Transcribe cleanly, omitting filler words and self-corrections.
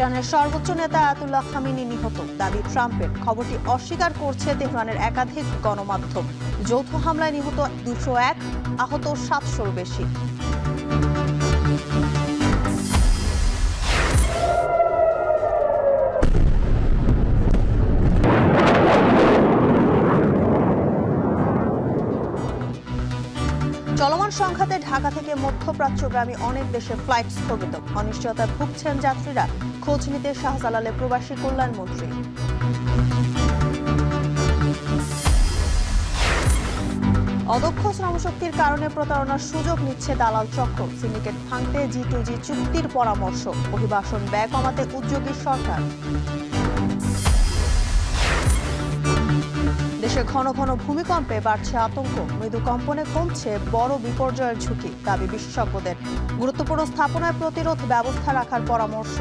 ইরানের সর্বোচ্চ নেতা আয়াতুল্লাহ খামেনি নিহত, দাবি ট্রাম্পের। খবরটি অস্বীকার করছে তেহরানের একাধিক গণমাধ্যম। যৌথ হামলায় নিহত 201, আহত 700-র বেশি। চলমান সংঘাতে ঢাকা থেকে মধ্যপ্রাচ্যগামী অনেক দেশে ফ্লাইট স্থগিত। অনিশ্চয়তায় ভুগছেন যাত্রীরা। খোঁজ নিতে শাহজালালে প্রবাসী কল্যাণমন্ত্রী। অদক্ষ শ্রমশক্তির কারণে প্রতারণার সুযোগ নিচ্ছে দালাল চক্র। সিন্ডিকেট ভাঙতে G2G চুক্তির পরামর্শ। অভিবাসন ব্যয় কমাতে উদ্যোগী সরকার। দেশে ঘন ঘন ভূমিকম্পে বাড়ছে আতঙ্ক। মৃদু কম্পনে কমছে বড় বিপর্যয়ের ঝুঁকি, দাবি বিশেষজ্ঞদের। গুরুত্বপূর্ণ স্থাপনায় প্রতিরোধ ব্যবস্থা রাখার পরামর্শ।